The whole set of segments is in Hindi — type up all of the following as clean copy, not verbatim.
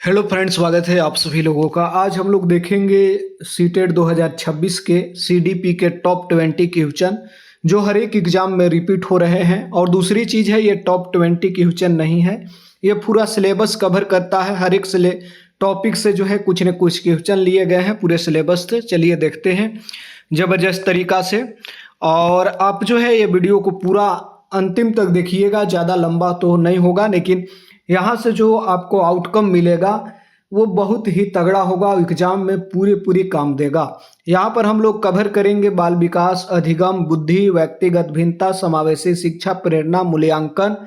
हेलो फ्रेंड्स, स्वागत है आप सभी लोगों का। आज हम लोग देखेंगे सीटेट 2026 के सीडीपी के टॉप 20 क्वेश्चन जो हर एक एग्जाम में रिपीट हो रहे हैं। और दूसरी चीज़ है, ये टॉप 20 क्वेश्चन नहीं है, ये पूरा सिलेबस कवर करता है। हर एक टॉपिक से जो है कुछ न कुछ क्वेश्चन लिए गए हैं पूरे सिलेबस से। चलिए देखते हैं ज़बरदस्त तरीका से। और आप जो है ये वीडियो को पूरा अंतिम तक देखिएगा, ज़्यादा लंबा तो नहीं होगा, लेकिन यहाँ से जो आपको आउटकम मिलेगा वो बहुत ही तगड़ा होगा, एग्जाम में पूरी काम देगा। यहाँ पर हम लोग कवर करेंगे बाल विकास, अधिगम, बुद्धि, व्यक्तिगत भिन्नता, समावेशी शिक्षा, प्रेरणा, मूल्यांकन,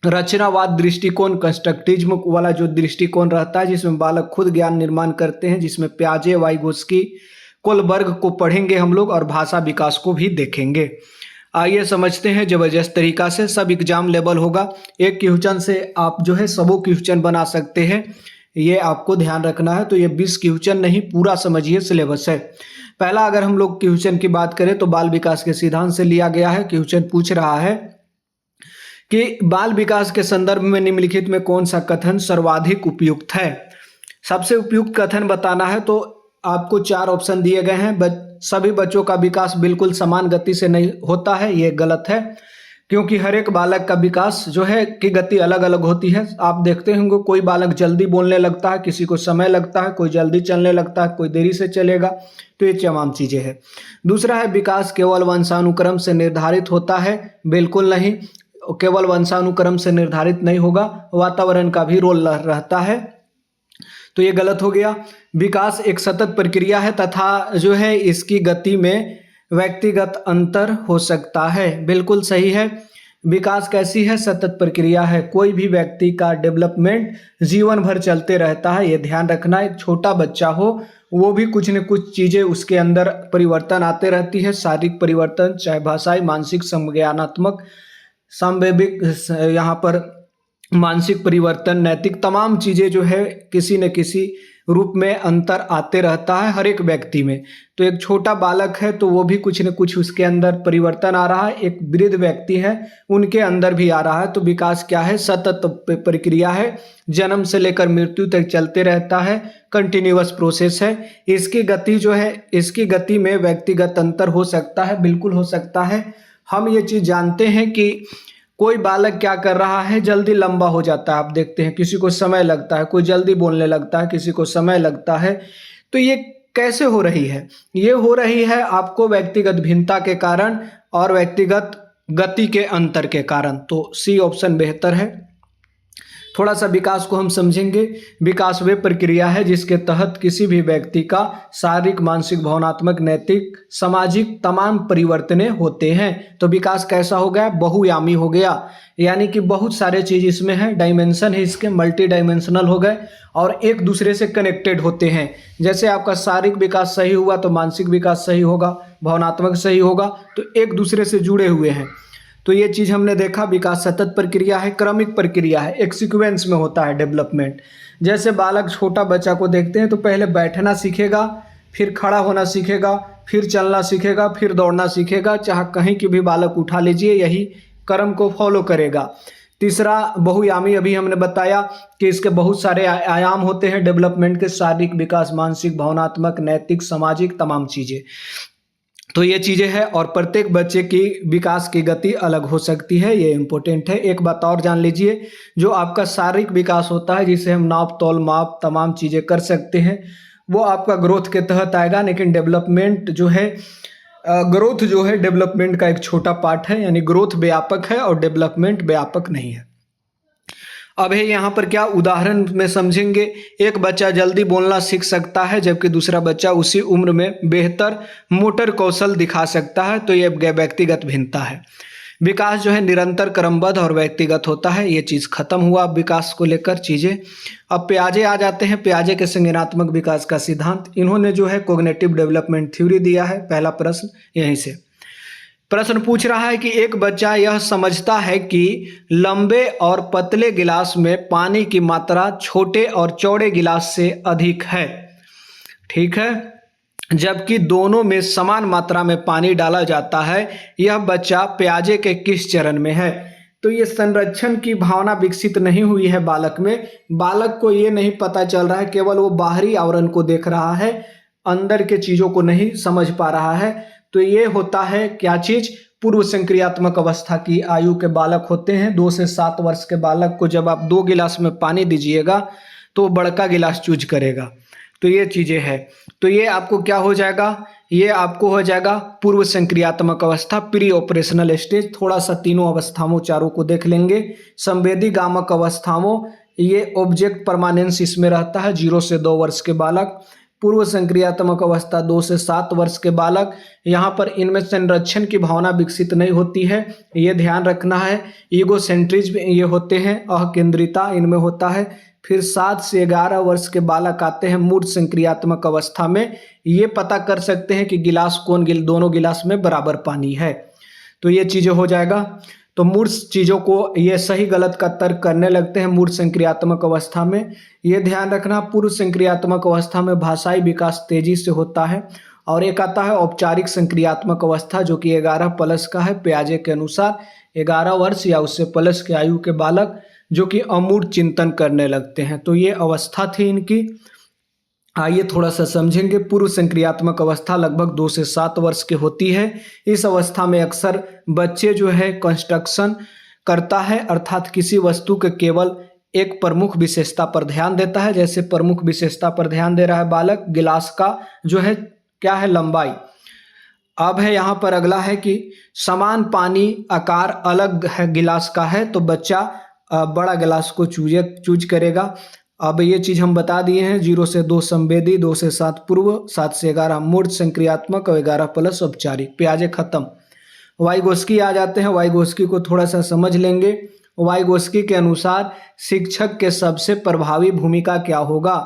रचनावाद दृष्टिकोण, कंस्ट्रक्टिज्म वाला जो दृष्टिकोण रहता है जिसमें बालक खुद ज्ञान निर्माण करते हैं, जिसमें प्याजे, वाइगोस्की, कोलबर्ग को पढ़ेंगे हम लोग, और भाषा विकास को भी देखेंगे। आइए समझते हैं जबरदस्त तरीका से। सब एग्जाम लेवल होगा, एक क्वेश्चन से आप जो है सबो क्वेश्चन बना सकते हैं, ये आपको ध्यान रखना है। तो ये 20 क्वेश्चन नहीं, पूरा समझिए सिलेबस है। पहला अगर हम लोग क्वेश्चन की बात करें तो बाल विकास के सिद्धांत से लिया गया है। क्वेश्चन पूछ रहा है कि बाल विकास के संदर्भ में निम्नलिखित में कौन सा कथन सर्वाधिक उपयुक्त है। सबसे उपयुक्त कथन बताना है तो आपको 4 ऑप्शन दिए गए हैं। सभी बच्चों का विकास बिल्कुल समान गति से नहीं होता है, ये गलत है, क्योंकि हर एक बालक का विकास जो है की गति अलग अलग होती है। आप देखते होंगे कोई बालक जल्दी बोलने लगता है, किसी को समय लगता है, कोई जल्दी चलने लगता है, कोई देरी से चलेगा। तो ये तमाम चीज़ें हैं। दूसरा है, विकास केवल वंशानुक्रम से निर्धारित होता है। बिल्कुल नहीं, केवल वंशानुक्रम से निर्धारित नहीं होगा, वातावरण का भी रोल रहता है। तो ये गलत हो गया। विकास एक सतत प्रक्रिया है तथा जो है इसकी गति में व्यक्तिगत अंतर हो सकता है। बिल्कुल सही है। विकास कैसी है? सतत प्रक्रिया है। कोई भी व्यक्ति का डेवलपमेंट जीवन भर चलते रहता है, ये ध्यान रखना। एक छोटा बच्चा हो वो भी कुछ न कुछ चीज़ें उसके अंदर परिवर्तन आते रहती है, शारीरिक परिवर्तन, चाहे भाषाई, मानसिक, संज्ञानात्मक, सांवेगिक, यहाँ पर मानसिक परिवर्तन, नैतिक, तमाम चीज़ें जो है किसी न किसी रूप में अंतर आते रहता है हर एक व्यक्ति में। तो एक छोटा बालक है तो वो भी कुछ न कुछ उसके अंदर परिवर्तन आ रहा है। एक वृद्ध व्यक्ति है उनके अंदर भी आ रहा है। तो विकास क्या है? सतत प्रक्रिया है, जन्म से लेकर मृत्यु तक चलते रहता है, कंटिन्यूअस प्रोसेस है। इसकी गति जो है, इसकी गति में व्यक्तिगत अंतर हो सकता है, बिल्कुल हो सकता है। हम ये चीज़ जानते हैं कि कोई बालक क्या कर रहा है, जल्दी लंबा हो जाता है। आप देखते हैं किसी को समय लगता है, कोई जल्दी बोलने लगता है, किसी को समय लगता है। तो ये कैसे हो रही है? ये हो रही है आपको व्यक्तिगत भिन्नता के कारण और व्यक्तिगत गति के अंतर के कारण। तो सी ऑप्शन बेहतर है। थोड़ा सा विकास को हम समझेंगे। विकास वे प्रक्रिया है जिसके तहत किसी भी व्यक्ति का शारीरिक, मानसिक, भावनात्मक, नैतिक, सामाजिक तमाम परिवर्तन होते हैं। तो विकास कैसा हो गया? बहुआयामी हो गया, यानी कि बहुत सारे चीज इसमें है, डायमेंशन है इसके, मल्टी डायमेंशनल हो गए और एक दूसरे से कनेक्टेड होते हैं। जैसे आपका शारीरिक विकास सही हुआ तो मानसिक विकास सही होगा, भावनात्मक सही होगा, तो एक दूसरे से जुड़े हुए हैं। तो ये चीज़ हमने देखा। विकास सतत प्रक्रिया है, क्रमिक प्रक्रिया है, एक सीक्वेंस में होता है डेवलपमेंट। जैसे बालक, छोटा बच्चा को देखते हैं तो पहले बैठना सीखेगा, फिर खड़ा होना सीखेगा, फिर चलना सीखेगा, फिर दौड़ना सीखेगा। चाहे कहीं की भी बालक उठा लीजिए, यही क्रम को फॉलो करेगा। तीसरा बहुआयामी, अभी हमने बताया कि इसके बहुत सारे आयाम होते हैं डेवलपमेंट के, शारीरिक विकास, मानसिक, भावनात्मक, नैतिक, सामाजिक, तमाम चीज़ें। तो ये चीज़ें हैं और प्रत्येक बच्चे की विकास की गति अलग हो सकती है, ये इम्पोर्टेंट है। एक बात और जान लीजिए, जो आपका शारीरिक विकास होता है जिसे हम नाप तौल माप तमाम चीज़ें कर सकते हैं, वो आपका ग्रोथ के तहत आएगा। लेकिन डेवलपमेंट जो है, ग्रोथ जो है डेवलपमेंट का एक छोटा पार्ट है, यानी ग्रोथ व्यापक है और डेवलपमेंट व्यापक नहीं है। अब है यहाँ पर क्या उदाहरण में समझेंगे। एक बच्चा जल्दी बोलना सीख सकता है जबकि दूसरा बच्चा उसी उम्र में बेहतर मोटर कौशल दिखा सकता है। तो ये व्यक्तिगत भिन्नता है। विकास जो है निरंतर, क्रमबद्ध और व्यक्तिगत होता है। ये चीज़ खत्म हुआ विकास को लेकर चीज़ें। अब प्याजे आ जाते हैं। प्याजे के संज्ञानात्मक विकास का सिद्धांत, इन्होंने जो है कोग्निटिव डेवलपमेंट थ्योरी दिया है। पहला प्रश्न यहीं से प्रश्न पूछ रहा है कि एक बच्चा यह समझता है कि लंबे और पतले गिलास में पानी की मात्रा छोटे और चौड़े गिलास से अधिक है, ठीक है, जबकि दोनों में समान मात्रा में पानी डाला जाता है। यह बच्चा प्याजे के किस चरण में है? तो ये संरक्षण की भावना विकसित नहीं हुई है बालक में। बालक को ये नहीं पता चल रहा है, केवल वो बाहरी आवरण को देख रहा है, अंदर के चीजों को नहीं समझ पा रहा है। तो ये होता है क्या चीज, पूर्व संक्रियात्मक अवस्था की आयु के बालक होते हैं। 2 से 7 वर्ष के बालक को जब आप 2 गिलास में पानी दीजिएगा तो वो बड़का गिलास चूज करेगा। तो ये चीजें हैं। तो ये आपको क्या हो जाएगा, ये आपको हो जाएगा पूर्व संक्रियात्मक अवस्था, प्री ऑपरेशनल स्टेज। थोड़ा सा तीनों अवस्थाओं चारों को देख लेंगे। संवेदी गामक अवस्थाओं, ये ऑब्जेक्ट परमानेंस इसमें रहता है 0 से 2 वर्ष के बालक। पूर्व संक्रियात्मक अवस्था 2 से 7 वर्ष के बालक, यहाँ पर इनमें संरक्षण की भावना विकसित नहीं होती है, ये ध्यान रखना है। ईगोसेंट्रिज्म ये होते हैं, अकेंद्रिता इनमें होता है। फिर 7 से 11 वर्ष के बालक आते हैं मूर्त संक्रियात्मक अवस्था में। ये पता कर सकते हैं कि गिलास दोनों गिलास में बराबर पानी है। तो ये चीजें हो जाएगा। तो मूर्त चीजों को ये सही गलत का तर्क करने लगते हैं मूर्त संक्रियात्मक अवस्था में। ये ध्यान रखना, पूर्व संक्रियात्मक अवस्था में भाषाई विकास तेजी से होता है। और एक आता है औपचारिक संक्रियात्मक अवस्था, जो कि 11 प्लस का है पियाजे के अनुसार। 11 वर्ष या उससे प्लस के आयु के बालक जो कि अमूर्त चिंतन करने लगते हैं। तो ये अवस्था थी इनकी। आइए थोड़ा सा समझेंगे। पूर्व संक्रियात्मक अवस्था लगभग 2 से 7 वर्ष की होती है। इस अवस्था में अक्सर बच्चे जो है कंस्ट्रक्शन करता है, अर्थात किसी वस्तु के केवल एक प्रमुख विशेषता पर ध्यान देता है। जैसे प्रमुख विशेषता पर ध्यान दे रहा है बालक, गिलास का जो है क्या है, लंबाई। अब है यहाँ पर अगला है कि समान पानी आकार अलग है गिलास का है, तो बच्चा बड़ा गिलास को चूज करेगा। अब ये चीज हम बता दिए हैं। 0 से 2 संवेदी, 2 से 7 पूर्व, 7 से 11 मूर्त संक्रियात्मक और 11 प्लस औपचारिक। पियाजे खत्म। वाइगोस्की आ जाते हैं। वाइगोस्की को थोड़ा सा समझ लेंगे। वाइगोस्की के अनुसार शिक्षक के सबसे प्रभावी भूमिका क्या होगा।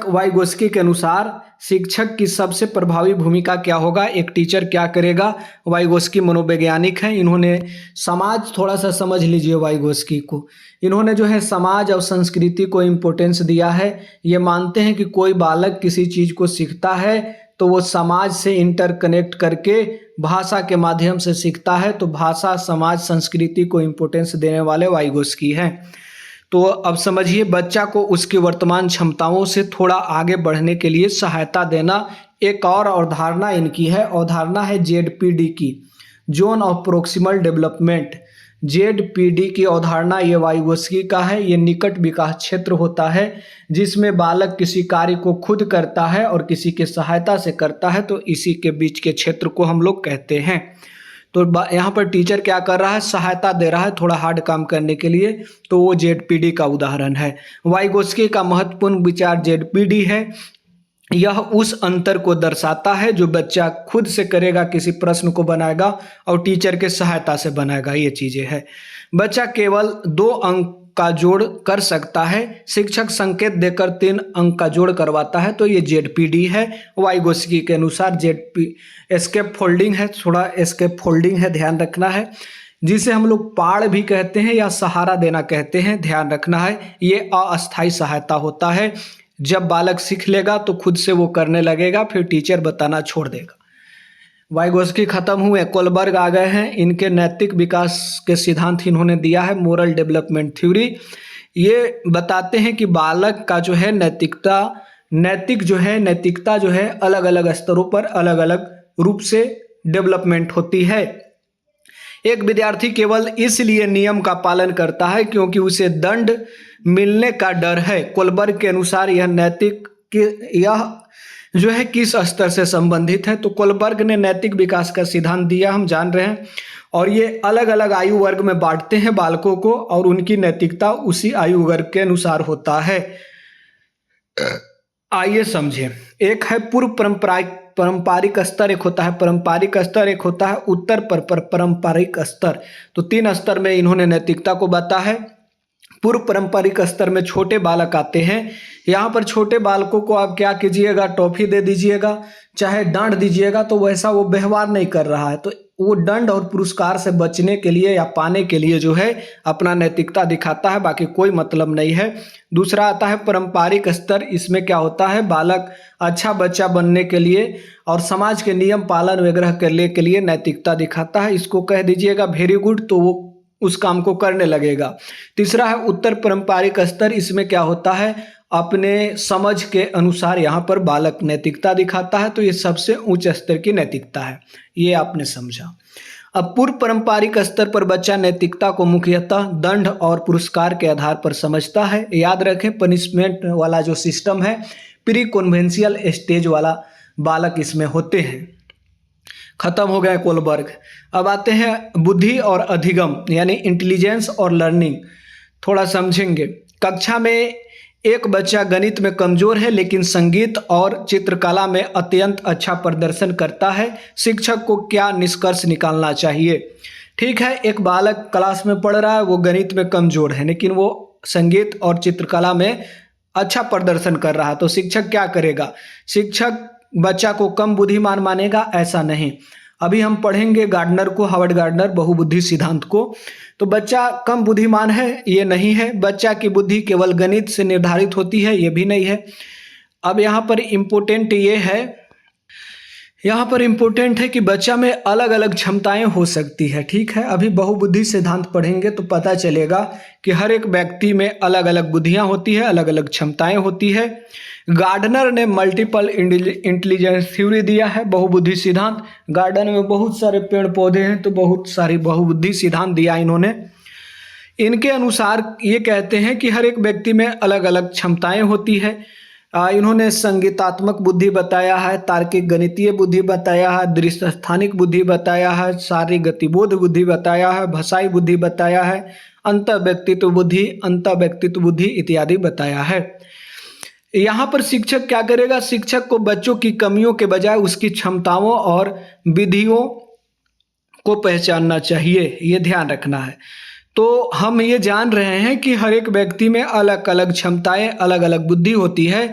वाइगोस्की के अनुसार शिक्षक की सबसे प्रभावी भूमिका क्या होगा, एक टीचर क्या करेगा। वाइगोस्की मनोवैज्ञानिक हैं, इन्होंने समाज, थोड़ा सा समझ लीजिए वाइगोस्की को। इन्होंने जो है समाज और संस्कृति को इम्पोर्टेंस दिया है। ये मानते हैं कि कोई बालक किसी चीज को सीखता है तो वो समाज से इंटरकनेक्ट करके भाषा के माध्यम से सीखता है। तो भाषा, समाज, संस्कृति को इम्पोर्टेंस देने वाले वाइगोस्की हैं। तो अब समझिए, बच्चा को उसकी वर्तमान क्षमताओं से थोड़ा आगे बढ़ने के लिए सहायता देना। एक और अवधारणा इनकी है, अवधारणा है जेडपीडी की, zone of proximal development. ZPD की अवधारणा ये वाइगोस्की का है। ये निकट विकास क्षेत्र होता है जिसमें बालक किसी कार्य को खुद करता है और किसी के सहायता से करता है। तो इसी के बीच के क्षेत्र को हम लोग कहते हैं। तो यहाँ पर टीचर क्या कर रहा है, सहायता दे रहा है थोड़ा हार्ड काम करने के लिए। तो वो जेडपीडी का उदाहरण है। वाइगोस्की का महत्वपूर्ण विचार जेडपीडी है। यह उस अंतर को दर्शाता है जो बच्चा खुद से करेगा, किसी प्रश्न को बनाएगा और टीचर के सहायता से बनाएगा। ये चीजें है। बच्चा केवल 2 अंक का जोड़ कर सकता है, शिक्षक संकेत देकर 3 अंक का जोड़ करवाता है। तो ये जेडपीडी है वाइगोस्की के अनुसार। जेडपी एस्केप फोल्डिंग है, थोड़ा एस्केप फोल्डिंग है, ध्यान रखना है, जिसे हम लोग पाड़ भी कहते हैं या सहारा देना कहते हैं, ध्यान रखना है। ये अस्थायी सहायता होता है। जब बालक सीख लेगा तो खुद से वो करने लगेगा, फिर टीचर बताना छोड़ देगा। वाइगोस्की खत्म हुए, कोलबर्ग आ गए हैं। इनके नैतिक विकास के सिद्धांत इन्होंने दिया है, मोरल डेवलपमेंट थ्योरी। ये बताते हैं कि बालक का जो है नैतिकता जो है अलग अलग स्तरों पर अलग अलग रूप से डेवलपमेंट होती है। एक विद्यार्थी केवल इसलिए नियम का पालन करता है क्योंकि उसे दंड मिलने का डर है। कोलबर्ग के अनुसार यह जो है किस स्तर से संबंधित है। तो कोलबर्ग ने नैतिक विकास का सिद्धांत दिया, हम जान रहे हैं। और ये अलग अलग आयु वर्ग में बांटते हैं बालकों को, और उनकी नैतिकता उसी आयु वर्ग के अनुसार होता है। आइए समझें। एक है पूर्व पारंपरिक स्तर, एक होता है पारंपरिक स्तर, एक होता है उत्तर पारंपरिक स्तर। तो 3 स्तर में इन्होंने नैतिकता को बांटा है। पूर्व पारंपरिक स्तर में छोटे बालक आते हैं। यहाँ पर छोटे बालकों को आप क्या कीजिएगा, टॉफी दे दीजिएगा, चाहे डांट दीजिएगा, तो वैसा वो व्यवहार नहीं कर रहा है। तो वो दंड और पुरस्कार से बचने के लिए या पाने के लिए जो है अपना नैतिकता दिखाता है, बाकी कोई मतलब नहीं है। दूसरा आता है पारंपरिक स्तर। इसमें क्या होता है, बालक अच्छा बच्चा बनने के लिए और समाज के नियम पालन वगैरह करने के लिए नैतिकता दिखाता है। इसको कह दीजिएगा वेरी गुड, तो वो उस काम को करने लगेगा। तीसरा है उत्तर पारंपरिक स्तर। इसमें क्या होता है, अपने समझ के अनुसार यहाँ पर बालक नैतिकता दिखाता है, तो ये सबसे उच्च स्तर की नैतिकता है, ये आपने समझा। अब पूर्व पारंपरिक स्तर पर बच्चा नैतिकता को मुख्यतः दंड और पुरस्कार के आधार पर समझता है। याद रखें, पनिशमेंट वाला जो सिस्टम है, प्री कॉन्वेंशियल स्टेज वाला बालक इसमें होते हैं। खत्म हो गए कोलबर्ग। अब आते हैं बुद्धि और अधिगम, यानी इंटेलिजेंस और लर्निंग, थोड़ा समझेंगे। कक्षा में एक बच्चा गणित में कमजोर है लेकिन संगीत और चित्रकला में अत्यंत अच्छा प्रदर्शन करता है। शिक्षक को क्या निष्कर्ष निकालना चाहिए? ठीक है, एक बालक क्लास में पढ़ रहा है, वो गणित में कमजोर है लेकिन वो संगीत और चित्रकला में अच्छा प्रदर्शन कर रहा है, तो शिक्षक क्या करेगा? शिक्षक बच्चा को कम बुद्धिमान मानेगा? ऐसा नहीं। अभी हम पढ़ेंगे गार्डनर को, हार्वर्ड गार्डनर बहुबुद्धि सिद्धांत को। तो बच्चा कम बुद्धिमान है, ये नहीं है। बच्चा की बुद्धि केवल गणित से निर्धारित होती है, ये भी नहीं है। अब यहाँ पर इम्पोर्टेंट ये है, यहाँ पर इम्पोर्टेंट है कि बच्चा में अलग अलग क्षमताएं हो सकती है। ठीक है, अभी बहुबुद्धि सिद्धांत पढ़ेंगे तो पता चलेगा कि हर एक व्यक्ति में अलग अलग बुद्धियां होती है, अलग अलग क्षमताएं होती है। गार्डनर ने मल्टीपल इंटेलिजेंस थ्योरी दिया है, बहुबुद्धि सिद्धांत। गार्डन में बहुत सारे पेड़ पौधे हैं तो बहुत सारी बहुबुद्धि सिद्धांत दिया इन्होंने। इनके अनुसार ये कहते हैं कि हर एक व्यक्ति में अलग अलग क्षमताएं होती है। इन्होंने संगीतात्मक बुद्धि बताया है, तार्किक गणितीय बुद्धि बताया है, दृश्य स्थानिक बुद्धि बताया है, शारीरिक गतिबोध बुद्धि बताया है, भाषाई बुद्धि बताया है, अंतः व्यक्तित्व बुद्धि इत्यादि बताया है। यहाँ पर शिक्षक क्या करेगा? शिक्षक को बच्चों की कमियों के बजाय उसकी क्षमताओं और विधियों को पहचानना चाहिए, ये ध्यान रखना है। तो हम ये जान रहे हैं कि हर एक व्यक्ति में अलग अलग क्षमताएं, अलग अलग बुद्धि होती है।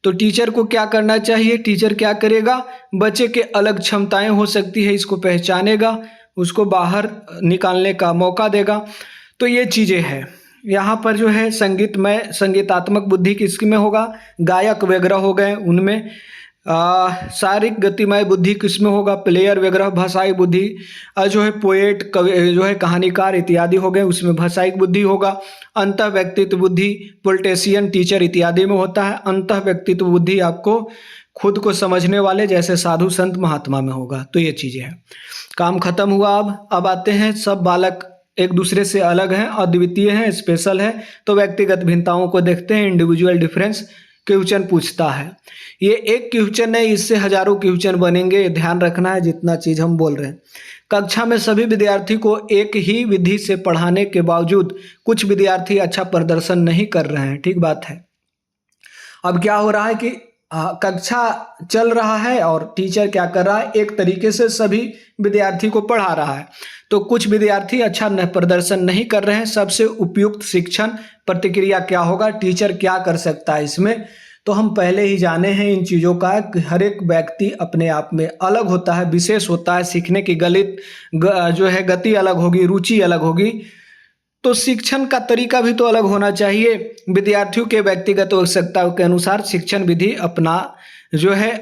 तो टीचर को क्या करना चाहिए? टीचर क्या करेगा? बच्चे के अलग क्षमताएं हो सकती है, इसको पहचानेगा, उसको बाहर निकालने का मौका देगा। तो ये चीज़ें हैं। यहाँ पर जो है संगीतात्मक बुद्धि किसमें होगा? गायक वगैरह हो गए उनमें। शारीरिक गतिमय बुद्धि किसमें होगा? प्लेयर वगैरह। भाषाई बुद्धि जो है पोएट, कवि जो है कहानीकार इत्यादि हो गए, उसमें भाषाइक बुद्धि होगा। अंतः व्यक्तित्व बुद्धि पॉलिटिशियन, टीचर इत्यादि में होता है। अंतः व्यक्तित्व बुद्धि आपको खुद को समझने वाले जैसे साधु संत महात्मा में होगा। तो ये चीज़ें हैं। काम खत्म हुआ। अब आते हैं, सब बालक एक दूसरे से अलग हैं, अद्वितीय हैं, स्पेशल है। तो व्यक्तिगत भिन्नताओं को देखते हैं। इंडिविजुअल डिफरेंस क्वेश्चन पूछता है। ये एक क्वेश्चन है, इससे हजारों क्वेश्चन बनेंगे, ये ध्यान रखना है जितना चीज़ हम बोल रहे हैं। कक्षा में सभी विद्यार्थी को एक ही विधि से पढ़ाने के बावजूद कुछ विद्यार्थी अच्छा प्रदर्शन नहीं कर रहे हैं। ठीक बात है। अब क्या हो रहा है कि कक्षा चल रहा है और टीचर क्या कर रहा है? एक तरीके से सभी विद्यार्थी को पढ़ा रहा है, तो कुछ विद्यार्थी अच्छा प्रदर्शन नहीं कर रहे हैं। सबसे उपयुक्त शिक्षण प्रतिक्रिया क्या होगा? टीचर क्या कर सकता है इसमें? तो हम पहले ही जाने हैं इन चीज़ों का कि हर एक व्यक्ति अपने आप में अलग होता है, विशेष होता है। सीखने की जो है गति अलग होगी, रुचि अलग होगी। तो शिक्षण का तरीका भी तो अलग होना चाहिए। विद्यार्थियों के व्यक्तिगत आवश्यकताओं के अनुसार शिक्षण विधि अपना जो है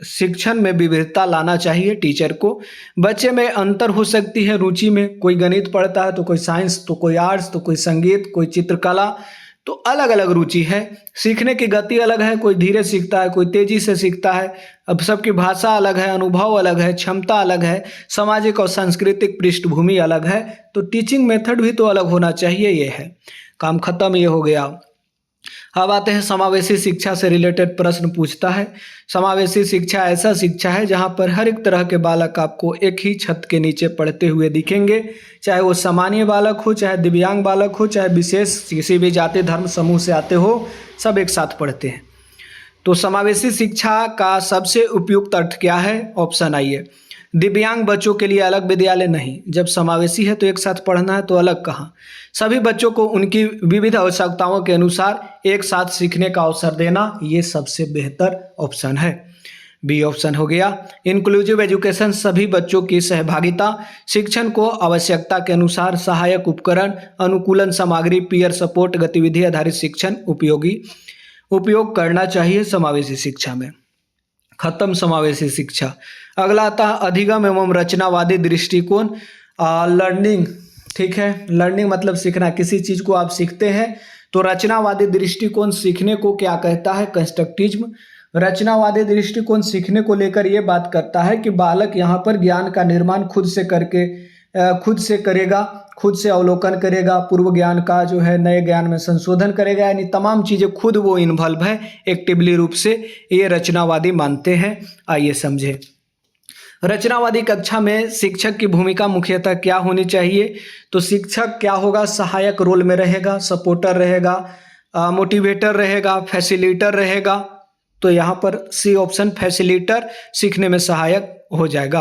शिक्षण में विविधता लाना चाहिए टीचर को। बच्चे में अंतर हो सकती है रुचि में, कोई गणित पढ़ता है तो कोई साइंस, तो कोई आर्ट्स, तो कोई संगीत, कोई चित्रकला, तो अलग अलग रुचि है। सीखने की गति अलग है, कोई धीरे सीखता है, कोई तेजी से सीखता है। अब सबकी भाषा अलग है, अनुभव अलग है, क्षमता अलग है, सामाजिक और सांस्कृतिक पृष्ठभूमि अलग है। तो टीचिंग मेथड भी तो अलग होना चाहिए। ये है। काम खत्म, ये हो गया। अब आते हैं समावेशी शिक्षा से रिलेटेड प्रश्न पूछता है। समावेशी शिक्षा ऐसा शिक्षा है जहां पर हर एक तरह के बालक आपको एक ही छत के नीचे पढ़ते हुए दिखेंगे, चाहे वो सामान्य बालक हो, चाहे दिव्यांग बालक हो, चाहे विशेष किसी भी जाति धर्म समूह से आते हो, सब एक साथ पढ़ते हैं। तो समावेशी शिक्षा का सबसे उपयुक्त अर्थ क्या है? ऑप्शन आइए। दिव्यांग बच्चों के लिए अलग विद्यालय नहीं, जब समावेशी है तो एक साथ पढ़ना है, तो अलग कहाँ। सभी बच्चों को उनकी विविध आवश्यकताओं के अनुसार एक साथ सीखने का अवसर देना, ये सबसे बेहतर ऑप्शन है। बी ऑप्शन हो गया। इंक्लूसिव एजुकेशन, सभी बच्चों की सहभागिता, शिक्षण को आवश्यकता के अनुसार सहायक उपकरण, अनुकूलन सामग्री, पीयर सपोर्ट, गतिविधि आधारित शिक्षण उपयोग करना चाहिए समावेशी शिक्षा में। खत्म समावेशी शिक्षा। अगला आता है अधिगम एवं रचनावादी दृष्टिकोण, लर्निंग ठीक है, लर्निंग मतलब सीखना, किसी चीज को आप सीखते हैं। तो रचनावादी दृष्टिकोण सीखने को क्या कहता है? कंस्ट्रक्टिज्म। रचनावादी दृष्टिकोण सीखने को लेकर यह बात करता है कि बालक यहाँ पर ज्ञान का निर्माण खुद से करके खुद से करेगा, खुद से अवलोकन करेगा, पूर्व ज्ञान का जो है नए ज्ञान में संशोधन करेगा, यानी तमाम चीजें खुद वो इन्वॉल्व है एक्टिवली रूप से, ये रचनावादी मानते हैं। आइए समझे। रचनावादी कक्षा में शिक्षक की भूमिका मुख्यतः क्या होनी चाहिए? तो शिक्षक क्या होगा? सहायक रोल में रहेगा, सपोर्टर रहेगा, मोटिवेटर रहेगा, फैसिलिटर रहेगा। तो यहाँ पर सी ऑप्शन फैसिलिटर, सीखने में सहायक हो जाएगा।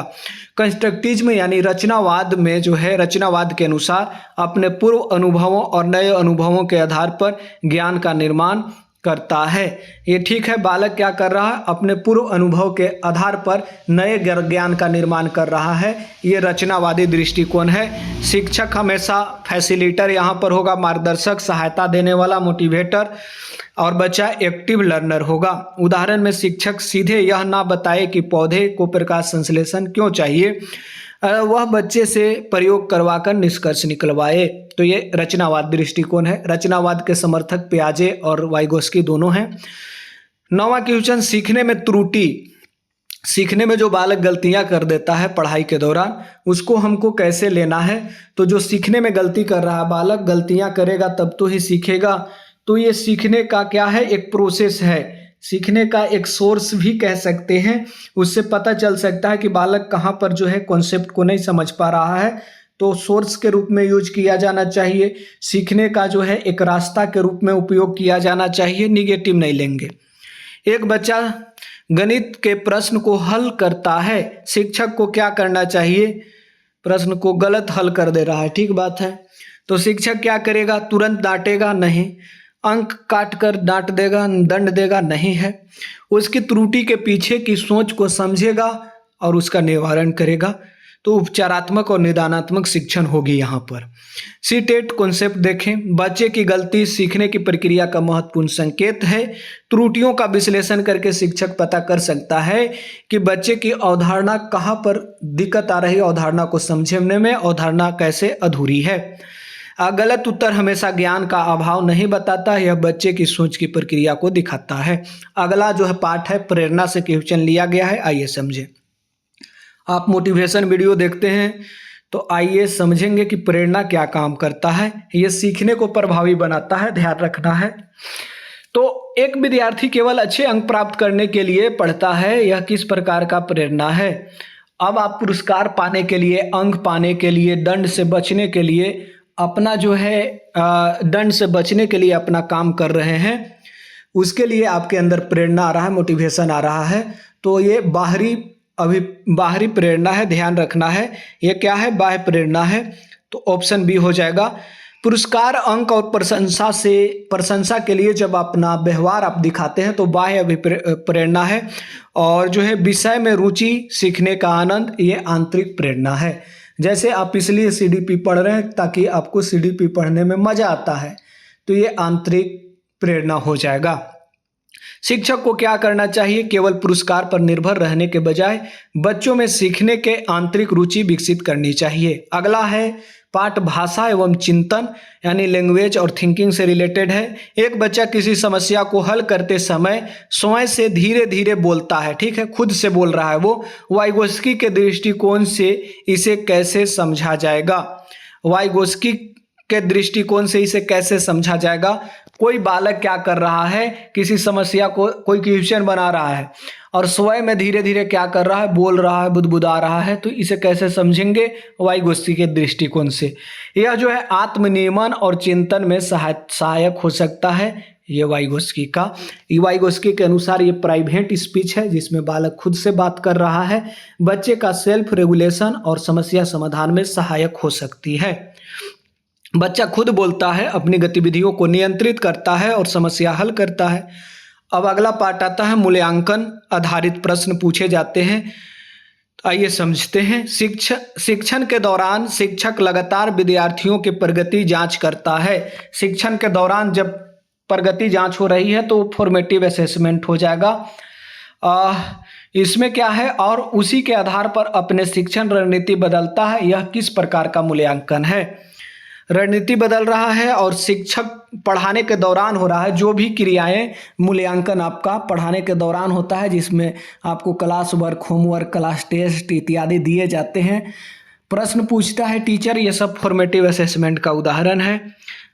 कंस्ट्रक्टिज्म यानी रचनावाद में जो है, रचनावाद के अनुसार अपने पूर्व अनुभवों और नए अनुभवों के आधार पर ज्ञान का निर्माण करता है। ये ठीक है, बालक क्या कर रहा है? अपने पूर्व अनुभव के आधार पर नए ज्ञान का निर्माण कर रहा है। ये रचनावादी दृष्टिकोण है। शिक्षक हमेशा फैसिलिटर यहाँ पर होगा, मार्गदर्शक, सहायता देने वाला, मोटिवेटर, और बच्चा एक्टिव लर्नर होगा। उदाहरण में शिक्षक सीधे यह ना बताए कि पौधे को प्रकाश संश्लेषण क्यों चाहिए, वह बच्चे से प्रयोग करवाकर निष्कर्ष निकलवाए। तो ये रचनावाद दृष्टिकोण है। रचनावाद के समर्थक पियाजे और वाइगोस्की दोनों हैं। 9वां क्वेश्चन, सीखने में त्रुटि। सीखने में जो बालक गलतियां कर देता है पढ़ाई के दौरान, उसको हमको कैसे लेना है? तो जो सीखने में गलती कर रहा है बालक, गलतियां करेगा तब तो ही सीखेगा। तो ये सीखने का क्या है? एक प्रोसेस है, सीखने का एक सोर्स भी कह सकते हैं। उससे पता चल सकता है कि बालक कहाँ पर जो है कॉन्सेप्ट को नहीं समझ पा रहा है, तो सोर्स के रूप में यूज किया जाना चाहिए। सीखने का जो है एक रास्ता के रूप में उपयोग किया जाना चाहिए, निगेटिव नहीं लेंगे। एक बच्चा गणित के प्रश्न को हल करता है, शिक्षक को क्या करना चाहिए? प्रश्न को गलत हल कर दे रहा है, ठीक बात है, तो शिक्षक क्या करेगा? तुरंत डांटेगा नहीं, अंक काट कर डांट देगा, दंड देगा नहीं है। उसकी त्रुटि के पीछे की सोच को समझेगा और उसका निवारण करेगा। तो उपचारात्मक और निदानात्मक शिक्षण होगी यहाँ पर। सीटेट कॉन्सेप्ट देखें। बच्चे की गलती सीखने की प्रक्रिया का महत्वपूर्ण संकेत है। त्रुटियों का विश्लेषण करके शिक्षक पता कर सकता है कि बच्चे की अवधारणा कहाँ पर दिक्कत आ रही है, अवधारणा को समझने में अवधारणा कैसे अधूरी है। गलत उत्तर हमेशा ज्ञान का अभाव नहीं बताता, यह बच्चे की सोच की प्रक्रिया को दिखाता है। अगला जो है पार्ट है, प्रेरणा से क्वेश्चन लिया गया है, आइए समझे। आप मोटिवेशन वीडियो देखते हैं तो आइए समझेंगे कि प्रेरणा क्या काम करता है। यह सीखने को प्रभावी बनाता है, ध्यान रखना है। तो एक विद्यार्थी केवल अच्छे अंक प्राप्त करने के लिए पढ़ता है, यह किस प्रकार का प्रेरणा है? अब आप पुरस्कार पाने के लिए, अंक पाने के लिए, दंड से बचने के लिए अपना जो है दंड से बचने के लिए अपना काम कर रहे हैं, उसके लिए आपके अंदर प्रेरणा आ रहा है, मोटिवेशन आ रहा है। तो ये बाहरी प्रेरणा है, ध्यान रखना है। ये क्या है? बाह्य प्रेरणा है। तो ऑप्शन बी हो जाएगा। पुरस्कार, अंक और प्रशंसा के लिए जब अपना व्यवहार आप दिखाते हैं तो बाह्य प्रेरणा है। और जो है विषय में रुचि, सीखने का आनंद, ये आंतरिक प्रेरणा है। जैसे आप इसलिए सीडीपी पढ़ रहे हैं ताकि आपको सीडीपी पढ़ने में मजा आता है, तो ये आंतरिक प्रेरणा हो जाएगा। शिक्षक को क्या करना चाहिए? केवल पुरस्कार पर निर्भर रहने के बजाय बच्चों में सीखने के आंतरिक रुचि विकसित करनी चाहिए। अगला है पाठ भाषा एवं चिंतन, यानी लैंग्वेज और थिंकिंग से रिलेटेड है। एक बच्चा किसी समस्या को हल करते समय स्वयं से धीरे धीरे बोलता है, ठीक है, खुद से बोल रहा है वो। वाइगोस्की के दृष्टिकोण से इसे कैसे समझा जाएगा? वाइगोस्की के दृष्टिकोण से इसे कैसे समझा जाएगा? कोई बालक क्या कर रहा है? किसी समस्या को, कोई क्वेश्चन बना रहा है और स्वयं में धीरे धीरे क्या कर रहा है? बोल रहा है, बुदबुदा रहा है। तो इसे कैसे समझेंगे? वाइगोस्की के दृष्टिकोण से। यह जो है आत्मनियमन और चिंतन में सहायक हो सकता है। ये वाइगोस्की के अनुसार ये प्राइवेट स्पीच है, जिसमें बालक खुद से बात कर रहा है। बच्चे का सेल्फ रेगुलेशन और समस्या समाधान में सहायक हो सकती है। बच्चा खुद बोलता है, अपनी गतिविधियों को नियंत्रित करता है और समस्या हल करता है। अब अगला पार्ट आता है, मूल्यांकन आधारित प्रश्न पूछे जाते हैं। तो आइए समझते हैं। शिक्षण के दौरान शिक्षक लगातार विद्यार्थियों की प्रगति जांच करता है। शिक्षण के दौरान जब प्रगति जांच हो रही है तो फॉर्मेटिव असेसमेंट हो जाएगा। इसमें क्या है? और उसी के आधार पर अपने शिक्षण रणनीति बदलता है। यह किस प्रकार का मूल्यांकन है? रणनीति बदल रहा है और शिक्षक पढ़ाने के दौरान हो रहा है जो भी क्रियाएं मूल्यांकन आपका पढ़ाने के दौरान होता है, जिसमें आपको class work, homework, class test इत्यादि दिए जाते हैं। प्रश्न पूछता है टीचर, ये सब फॉर्मेटिव असेसमेंट का उदाहरण है।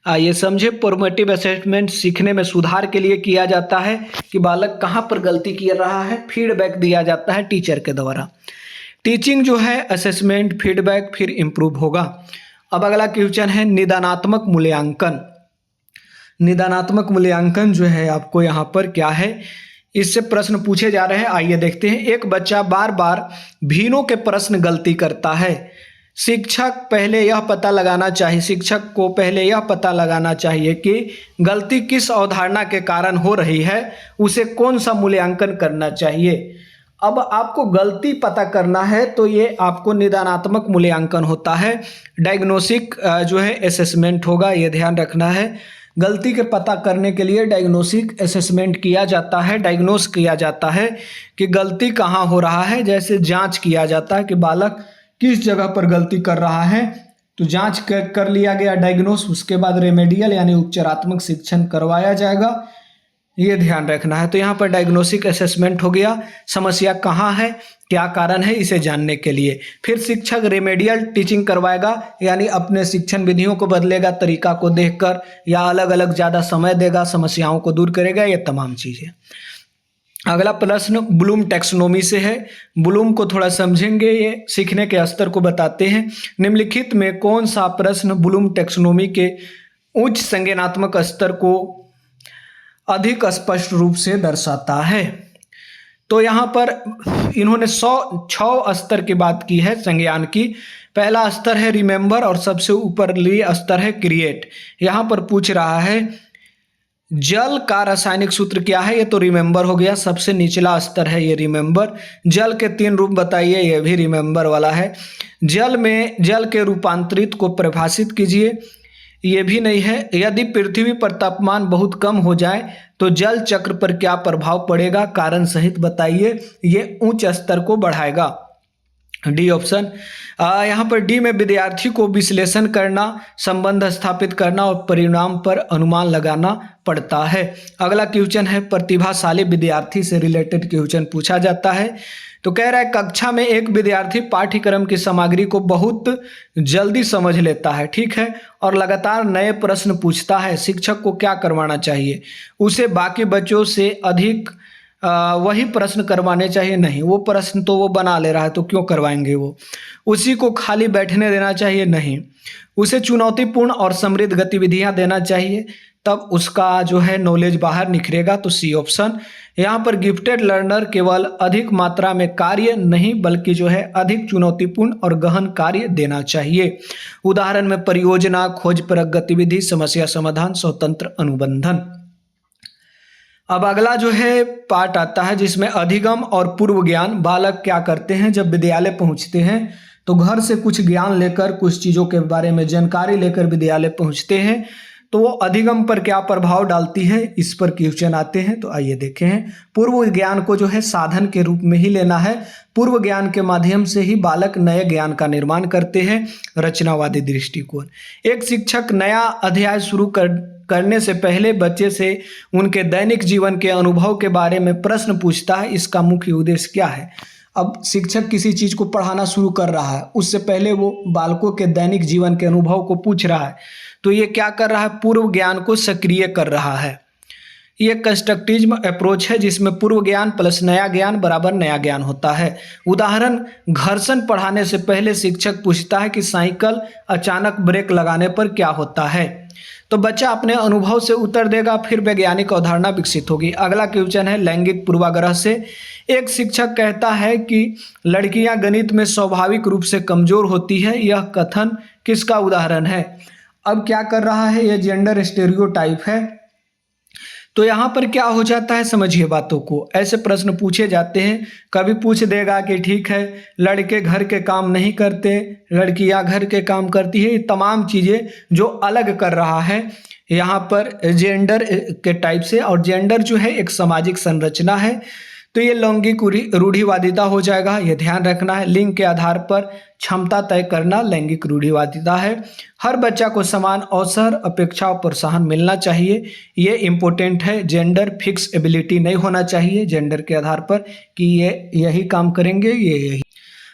आइए समझे। फॉर्मेटिव असेसमेंट सीखने में सुधार के लिए किया जाता है कि बालक कहाँ पर गलती कर रहा है, फीडबैक दिया जाता है टीचर के द्वारा। टीचिंग जो है असेसमेंट, फीडबैक, फिर इम्प्रूव होगा। अब अगला क्वेश्चन है निदानात्मक मूल्यांकन। निदानात्मक मूल्यांकन जो है आपको यहाँ पर क्या है, इससे प्रश्न पूछे जा रहे हैं। आइए देखते हैं। एक बच्चा बार बार भिन्नों के प्रश्न गलती करता है। शिक्षक को पहले यह पता लगाना चाहिए कि गलती किस अवधारणा के कारण हो रही है, उसे कौन सा मूल्यांकन करना चाहिए। अब आपको गलती पता करना है तो ये आपको निदानात्मक मूल्यांकन होता है। डायग्नोस्टिक जो है असेसमेंट होगा, ये ध्यान रखना है। गलती के पता करने के लिए डायग्नोस्टिक असेसमेंट किया जाता है, डायग्नोस किया जाता है कि गलती कहाँ हो रहा है। जैसे जांच किया जाता है कि बालक किस जगह पर गलती कर रहा है, तो जांच कर लिया गया डायग्नोस, उसके बाद रेमेडियल यानी उपचारात्मक शिक्षण करवाया जाएगा, ये ध्यान रखना है। तो यहाँ पर डायग्नोस्टिक असेसमेंट हो गया, समस्या कहाँ है, क्या कारण है, इसे जानने के लिए। फिर शिक्षक रेमेडियल टीचिंग करवाएगा, यानी अपने शिक्षण विधियों को बदलेगा तरीका को देखकर, या अलग अलग ज़्यादा समय देगा, समस्याओं को दूर करेगा, ये तमाम चीज़ें। अगला प्रश्न ब्लूम टैक्सोनॉमी से है। ब्लूम को थोड़ा समझेंगे, ये सीखने के स्तर को बताते हैं। निम्नलिखित में कौन सा प्रश्न ब्लूम टैक्सोनॉमी के उच्च संज्ञानात्मक स्तर को अधिक स्पष्ट रूप से दर्शाता है। तो यहाँ पर इन्होंने 6 स्तर की बात की है संज्ञान की। पहला स्तर है रिमेंबर और सबसे ऊपरली स्तर है क्रिएट। यहाँ पर पूछ रहा है जल का रासायनिक सूत्र क्या है, ये तो रिमेंबर हो गया, सबसे निचला स्तर है ये रिमेंबर। जल के 3 रूप बताइए, ये भी रिमेंबर वाला है। जल के रूपांतरित को परिभाषित कीजिए, ये भी नहीं है। यदि पृथ्वी पर तापमान बहुत कम हो जाए तो जल चक्र पर क्या प्रभाव पड़ेगा, कारण सहित बताइए, ये उच्च स्तर को बढ़ाएगा। D option. यहाँ पर डी में विद्यार्थी को विश्लेषण करना, संबंध स्थापित करना और परिणाम पर अनुमान लगाना पड़ता है। अगला क्वेश्चन है प्रतिभाशाली विद्यार्थी से रिलेटेड क्वेश्चन पूछा जाता है। तो कह रहा है कक्षा में एक विद्यार्थी पाठ्यक्रम की सामग्री को बहुत जल्दी समझ लेता है, ठीक है, और लगातार नए प्रश्न पूछता है। शिक्षक को क्या करवाना चाहिए, उसे बाकी बच्चों से अधिक वही प्रश्न करवाने चाहिए? नहीं, वो प्रश्न तो वो बना ले रहा है तो क्यों करवाएंगे वो। उसी को खाली बैठने देना चाहिए? नहीं, उसे चुनौतीपूर्ण और समृद्ध गतिविधियां देना चाहिए, तब उसका जो है नॉलेज बाहर निखरेगा। तो सी ऑप्शन। यहाँ पर गिफ्टेड लर्नर केवल अधिक मात्रा में कार्य नहीं बल्कि जो है अधिक चुनौतीपूर्ण और गहन कार्य देना चाहिए। उदाहरण में परियोजना, खोजपरक गतिविधि, समस्या समाधान, स्वतंत्र अनुबंधन। अब अगला जो है पार्ट आता है जिसमें अधिगम और पूर्व ज्ञान। बालक क्या करते हैं, जब विद्यालय पहुंचते हैं तो घर से कुछ ज्ञान लेकर, कुछ चीज़ों के बारे में जानकारी लेकर विद्यालय पहुंचते हैं, तो वो अधिगम पर क्या प्रभाव डालती है, इस पर क्वेश्चन आते हैं। तो आइए देखें हैं। पूर्व ज्ञान को जो है साधन के रूप में ही लेना है। पूर्व ज्ञान के माध्यम से ही बालक नए ज्ञान का निर्माण करते हैं। रचनावादी दृष्टिकोण। एक शिक्षक नया अध्याय शुरू करने से पहले बच्चे से उनके दैनिक जीवन के अनुभव के बारे में प्रश्न पूछता है। इसका मुख्य उद्देश्य क्या है? अब शिक्षक किसी चीज़ को पढ़ाना शुरू कर रहा है, उससे पहले वो बालकों के दैनिक जीवन के अनुभव को पूछ रहा है, तो ये क्या कर रहा है, पूर्व ज्ञान को सक्रिय कर रहा है। ये कंस्ट्रक्टिज्म अप्रोच है जिसमें पूर्व ज्ञान प्लस नया ज्ञान बराबर नया ज्ञान होता है। उदाहरण, घर्षण पढ़ाने से पहले शिक्षक पूछता है कि साइकिल अचानक ब्रेक लगाने पर क्या होता है, तो बच्चा अपने अनुभव से उत्तर देगा, फिर वैज्ञानिक अवधारणा विकसित होगी। अगला क्वेश्चन है लैंगिक पूर्वाग्रह से। एक शिक्षक कहता है कि लड़कियां गणित में स्वाभाविक रूप से कमजोर होती है, यह कथन किसका उदाहरण है? अब क्या कर रहा है, यह जेंडर स्टेरियोटाइप है। तो यहाँ पर क्या हो जाता है, समझिए बातों को। ऐसे प्रश्न पूछे जाते हैं, कभी पूछ देगा कि ठीक है लड़के घर के काम नहीं करते, लड़कियां घर के काम करती है, ये तमाम चीज़ें जो अलग कर रहा है यहाँ पर जेंडर के टाइप से। और जेंडर जो है एक सामाजिक संरचना है, तो ये लैंगिक रूढ़िवादिता हो जाएगा, ये ध्यान रखना है। लिंग के आधार पर क्षमता तय करना लैंगिक रूढ़िवादिता है। हर बच्चा को समान अवसर, अपेक्षा और प्रोत्साहन मिलना चाहिए, ये इम्पोर्टेंट है। जेंडर फिक्स एबिलिटी नहीं होना चाहिए जेंडर के आधार पर कि ये यही काम करेंगे, ये यही।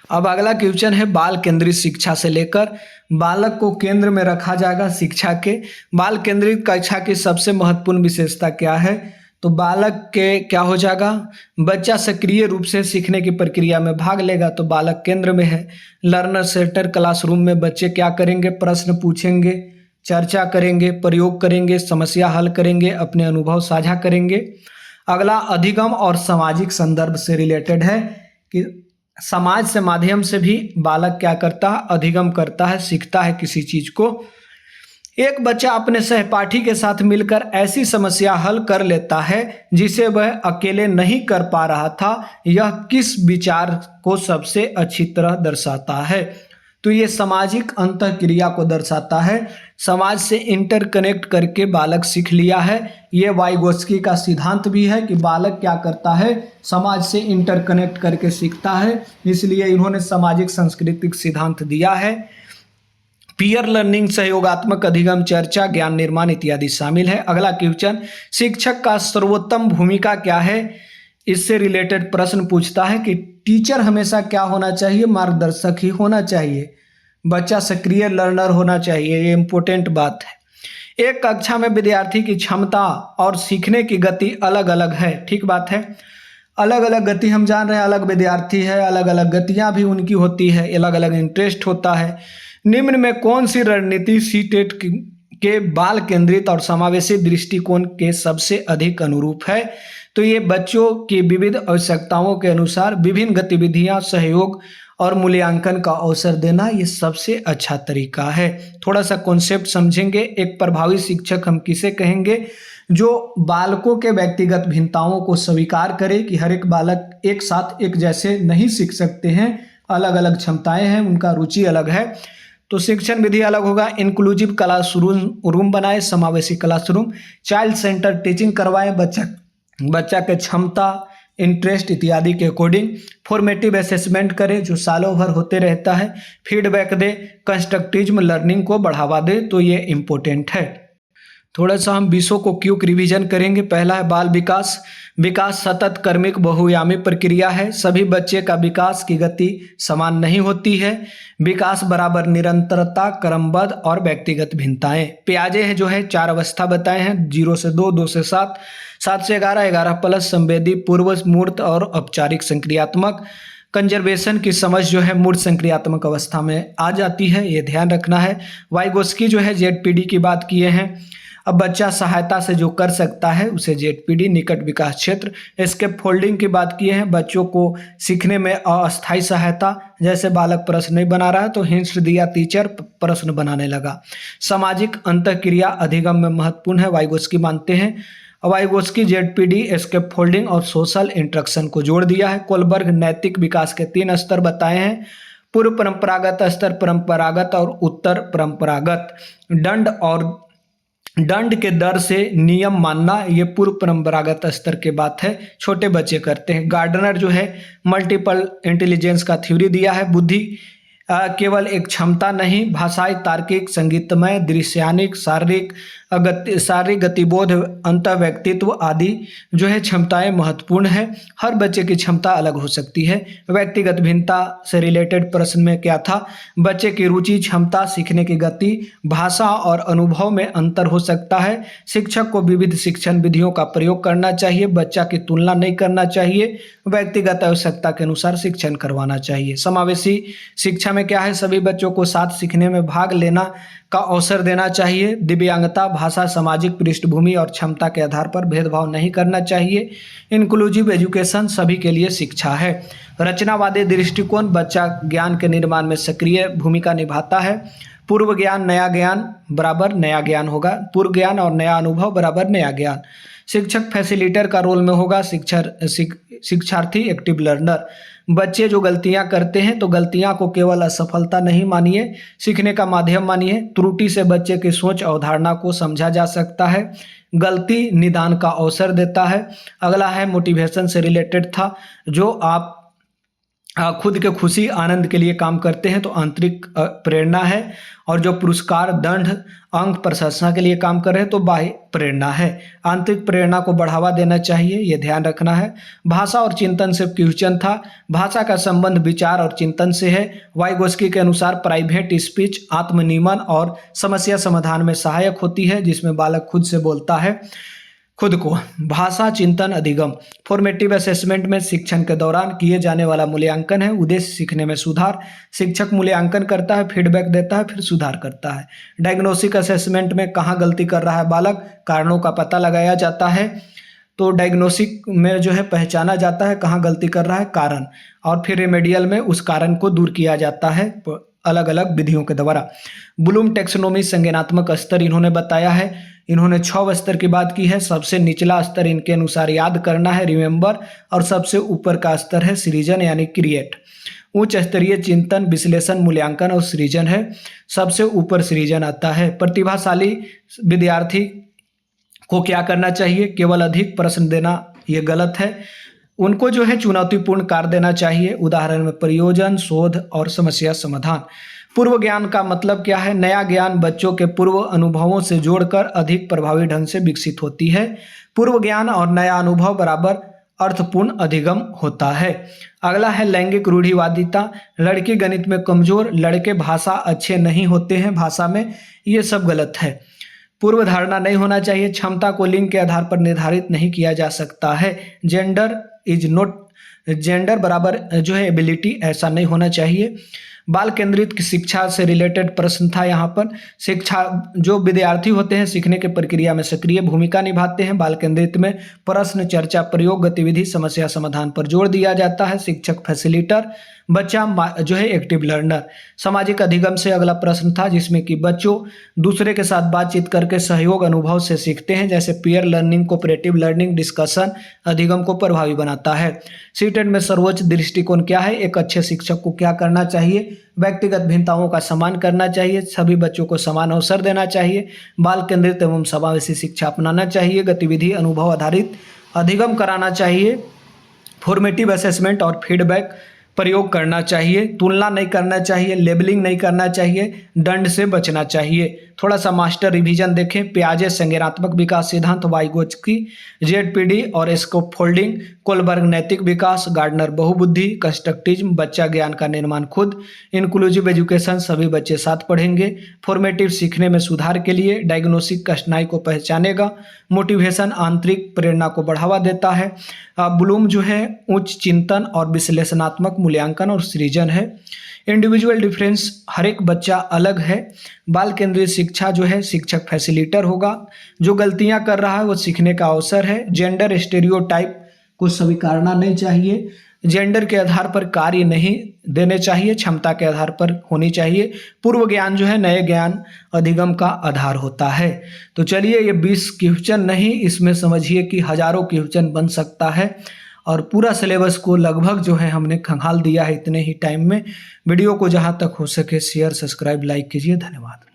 अब अगला क्वेश्चन है बाल केंद्रित शिक्षा से लेकर बालक को केंद्र में रखा जाएगा शिक्षा के। बाल केंद्रित कक्षा की सबसे महत्वपूर्ण विशेषता क्या है? तो बालक के क्या हो जाएगा, बच्चा सक्रिय रूप से सीखने की प्रक्रिया में भाग लेगा, तो बालक केंद्र में है। लर्नर सेंटर क्लासरूम में बच्चे क्या करेंगे, प्रश्न पूछेंगे, चर्चा करेंगे, प्रयोग करेंगे, समस्या हल करेंगे, अपने अनुभव साझा करेंगे। अगला अधिगम और सामाजिक संदर्भ से रिलेटेड है कि समाज से माध्यम से भी बालक क्या करता है, अधिगम करता है, सीखता है किसी चीज को। एक बच्चा अपने सहपाठी के साथ मिलकर ऐसी समस्या हल कर लेता है जिसे वह अकेले नहीं कर पा रहा था, यह किस विचार को सबसे अच्छी तरह दर्शाता है? तो ये सामाजिक अंतःक्रिया को दर्शाता है। समाज से इंटरकनेक्ट करके बालक सीख लिया है। ये वाइगोत्स्की का सिद्धांत भी है कि बालक क्या करता है, समाज से इंटरकनेक्ट करके सीखता है, इसलिए इन्होंने सामाजिक सांस्कृतिक सिद्धांत दिया है। पीयर लर्निंग, सहयोगात्मक अधिगम, चर्चा, ज्ञान निर्माण इत्यादि शामिल है। अगला क्वेश्चन, शिक्षक का सर्वोत्तम भूमिका क्या है? इससे रिलेटेड प्रश्न पूछता है कि टीचर हमेशा क्या होना चाहिए, मार्गदर्शक ही होना चाहिए। बच्चा सक्रिय लर्नर होना चाहिए, ये इंपॉर्टेंट बात है। एक कक्षा में विद्यार्थी की क्षमता और सीखने की गति अलग अलग है, ठीक बात है। अलग अलग गति हम जान रहे हैं, अलग विद्यार्थी है, अलग अलग गतियां भी उनकी होती है, अलग अलग इंटरेस्ट होता है। निम्न में कौन सी रणनीति सीटेट के बाल केंद्रित और समावेशी दृष्टिकोण के सबसे अधिक अनुरूप है? तो ये बच्चों की विविध आवश्यकताओं के अनुसार विभिन्न गतिविधियां, सहयोग और मूल्यांकन का अवसर देना, ये सबसे अच्छा तरीका है। थोड़ा सा कॉन्सेप्ट समझेंगे। एक प्रभावी शिक्षक हम किसे कहेंगे? जो बालकों के व्यक्तिगत भिन्नताओं को स्वीकार करे कि हर एक बालक एक साथ एक जैसे नहीं सीख सकते हैं, अलग अलग क्षमताएं हैं, उनका रुचि अलग है, तो शिक्षण विधि अलग होगा। इंक्लूसिव क्लासरूम बनाए, समावेशी क्लासरूम, चाइल्ड सेंटर टीचिंग करवाएं, बच्चा के क्षमता, इंटरेस्ट इत्यादि के अकॉर्डिंग। फॉर्मेटिव असेसमेंट करें जो सालों भर होते रहता है। फीडबैक दे, कंस्ट्रक्टिव लर्निंग को बढ़ावा दे, तो ये इम्पोर्टेंट है। थोड़ा सा हम विषयों को क्विक रिवीजन करेंगे। पहला है बाल विकास। विकास सतत क्रमिक बहुआयामी प्रक्रिया है। सभी बच्चे का विकास की गति समान नहीं होती है। विकास बराबर निरंतरता, क्रमबद्ध और व्यक्तिगत भिन्नताएं। पियाजे है जो है 4 अवस्था बताए हैं, 0 से 2, 2 से 7, 7 से 11, 11 प्लस संवेदी, पूर्व मूर्त और औपचारिक संक्रियात्मक। कंजर्वेशन की समझ जो है मूर्त संक्रियात्मक अवस्था में आ जाती है, ये ध्यान रखना है। वाइगोत्स्की जो है जेडपीडी की बात किए हैं। अब बच्चा सहायता से जो कर सकता है उसे जेडपीडी, निकट विकास क्षेत्र। एस्केप फोल्डिंग की बात किए हैं, बच्चों को सीखने में अस्थायी सहायता, जैसे बालक प्रश्न नहीं बना रहा है तो हिंट्स दिया टीचर, प्रश्न बनाने लगा। सामाजिक अंतःक्रिया अधिगम में महत्वपूर्ण है, वाइगोत्स्की मानते हैं। वाइगोत्स्की जेडपीडी, एस्केप फोल्डिंग और सोशल इंटरेक्शन को जोड़ दिया है। कोलबर्ग नैतिक विकास के 3 स्तर बताए हैं, पूर्व परंपरागत स्तर, परंपरागत और उत्तर परंपरागत। दंड के दर से नियम मानना, ये पूर्व परंपरागत स्तर के बात है, छोटे बच्चे करते हैं। गार्डनर जो है मल्टीपल इंटेलिजेंस का थ्योरी दिया है। बुद्धि केवल एक क्षमता नहीं, भाषाई, तार्किक, संगीतमय, दृश्यानिक, शारीरिक गतिबोध, अंतः व्यक्तित्व आदि जो है क्षमताएं महत्वपूर्ण है। हर बच्चे की क्षमता अलग हो सकती है। व्यक्तिगत भिन्नता से रिलेटेड प्रश्न में क्या था, बच्चे की रुचि, क्षमता, सीखने की गति, भाषा और अनुभव में अंतर हो सकता है। शिक्षक को विविध शिक्षण विधियों का प्रयोग करना चाहिए, बच्चा की तुलना नहीं करना चाहिए, व्यक्तिगत आवश्यकता के अनुसार शिक्षण करवाना चाहिए। समावेशी शिक्षा में क्या है, सभी बच्चों को साथ सीखने में भाग लेना का अवसर देना चाहिए। दिव्यांगता, भाषा, सामाजिक पृष्ठभूमि और क्षमता के आधार पर भेदभाव नहीं करना चाहिए। इंक्लूसिव एजुकेशन, सभी के लिए शिक्षा है। रचनावादी दृष्टिकोण, बच्चा ज्ञान के निर्माण में सक्रिय भूमिका निभाता है। पूर्व ज्ञान, नया ज्ञान बराबर नया ज्ञान होगा, पूर्व ज्ञान और नया अनुभव बराबर नया ज्ञान। शिक्षक फैसिलिटर का रोल में होगा शिक्षार्थी एक्टिव लर्नर। बच्चे जो गलतियां करते हैं तो गलतियां को केवल असफलता नहीं मानिए, सीखने का माध्यम मानिए। त्रुटि से बच्चे की सोच अवधारणा को समझा जा सकता है। गलती निदान का अवसर देता है। अगला है मोटिवेशन से रिलेटेड था, जो आप खुद के खुशी आनंद के लिए काम करते हैं तो आंतरिक प्रेरणा है, और जो पुरस्कार दंड अंक प्रशंसा के लिए काम कर रहे हैं तो बाह्य प्रेरणा है। आंतरिक प्रेरणा को बढ़ावा देना चाहिए, ये ध्यान रखना है। भाषा और चिंतन से क्वेश्चन था। भाषा का संबंध विचार और चिंतन से है। वाइगोस्की के अनुसार प्राइवेट स्पीच आत्मनियमन और समस्या समाधान में सहायक होती है, जिसमें बालक खुद से बोलता है खुद को। भाषा चिंतन अधिगम। फॉर्मेटिव असेसमेंट में शिक्षण के दौरान किए जाने वाला मूल्यांकन है। उद्देश्य सीखने में सुधार। शिक्षक मूल्यांकन करता है, फीडबैक देता है, फिर सुधार करता है। डायग्नोस्टिक असेसमेंट में कहाँ गलती कर रहा है बालक, कारणों का पता लगाया जाता है। तो डायग्नोस्टिक में जो है पहचाना जाता है कहाँ गलती कर रहा है, कारण, और फिर रेमेडियल में उस कारण को दूर किया जाता है अलग अलग विधियों के द्वारा। ब्लूम टेक्सोनोमी संज्ञानात्मक स्तर इन्होंने बताया है। इन्होंने 6 स्तर की बात की है। सबसे निचला स्तर इनके अनुसार याद करना है, रिमेंबर, और सबसे ऊपर का स्तर है सृजन यानी क्रिएट। उच्च स्तरीय चिंतन, विश्लेषण, मूल्यांकन और सृजन है। सबसे ऊपर सृजन आता है। प्रतिभाशाली विद्यार्थी को क्या करना चाहिए, केवल अधिक प्रश्न देना ये गलत है। उनको जो है चुनौतीपूर्ण कार्य देना चाहिए, उदाहरण में प्रयोजन, शोध और समस्या समाधान। पूर्व ज्ञान का मतलब क्या है, नया ज्ञान बच्चों के पूर्व अनुभवों से जोड़कर अधिक प्रभावी ढंग से विकसित होती है। पूर्व ज्ञान और नया अनुभव बराबर अर्थपूर्ण अधिगम होता है। अगला है लैंगिक रूढ़िवादिता। लड़की गणित में कमजोर, लड़के भाषा अच्छे नहीं होते हैं भाषा में, ये सब गलत है। पूर्व धारणा नहीं होना चाहिए। क्षमता को लिंग के आधार पर निर्धारित नहीं किया जा सकता है। जेंडर बराबर जो है एबिलिटी, ऐसा नहीं होना चाहिए। बाल केंद्रित की शिक्षा से रिलेटेड प्रश्न था यहाँ पर। शिक्षा जो विद्यार्थी होते हैं सीखने की प्रक्रिया में सक्रिय भूमिका निभाते हैं। बाल केंद्रित में प्रश्न, चर्चा, प्रयोग, गतिविधि, समस्या समाधान पर जोर दिया जाता है। शिक्षक फैसिलिटर, बच्चा जो है एक्टिव लर्नर। सामाजिक अधिगम से अगला प्रश्न था, जिसमें कि बच्चों दूसरे के साथ बातचीत करके सहयोग अनुभव से सीखते हैं, जैसे peer learning, cooperative learning, discussion अधिगम को प्रभावी बनाता है। सीटेट में सर्वोच्च दृष्टिकोण क्या है, एक अच्छे शिक्षक को क्या करना चाहिए, व्यक्तिगत भिन्नताओं का सम्मान करना चाहिए, सभी बच्चों को समान अवसर देना चाहिए, बाल केंद्रित एवं समावेशी शिक्षा अपनाना चाहिए, गतिविधि अनुभव आधारित अधिगम कराना चाहिए, फॉर्मेटिव असेसमेंट और फीडबैक प्रयोग करना चाहिए, तुलना नहीं करना चाहिए, लेबलिंग नहीं करना चाहिए, दंड से बचना चाहिए। थोड़ा सा मास्टर रिवीजन देखें। पियाजे संज्ञानात्मक विकास सिद्धांत, वाइगोत्स्की, जेडपीडी और स्कोफोल्डिंग, कोलबर्ग नैतिक विकास, गार्डनर बहुबुद्धि, कंस्ट्रक्टिज्म, बच्चा ज्ञान का निर्माण खुद, इंक्लूसिव एजुकेशन सभी बच्चे साथ पढ़ेंगे, फॉर्मेटिव सीखने में सुधार के लिए, डायग्नोस्टिक कठिनाई को पहचानेगा, मोटिवेशन आंतरिक प्रेरणा को बढ़ावा देता है। ब्लूम जो है उच्च चिंतन और विश्लेषणात्मक मूल्यांकन और सृजन है। इंडिविजुअल डिफरेंस, हर एक बच्चा अलग है। बाल केंद्रित शिक्षा जो है शिक्षक फैसिलिटर होगा। जो गलतियां कर रहा है वो सीखने का अवसर है। जेंडर स्टेरियोटाइप को स्वीकारना नहीं चाहिए। जेंडर के आधार पर कार्य नहीं देने चाहिए, क्षमता के आधार पर होनी चाहिए। पूर्व ज्ञान जो है नए ज्ञान अधिगम का आधार होता है। तो चलिए, ये 20 क्वेश्चन नहीं, इसमें समझिए कि हजारों क्वेश्चन बन सकता है, और पूरा सिलेबस को लगभग जो है हमने खंगाल दिया है इतने ही टाइम में। वीडियो को जहाँ तक हो सके शेयर, सब्सक्राइब, लाइक कीजिए। धन्यवाद।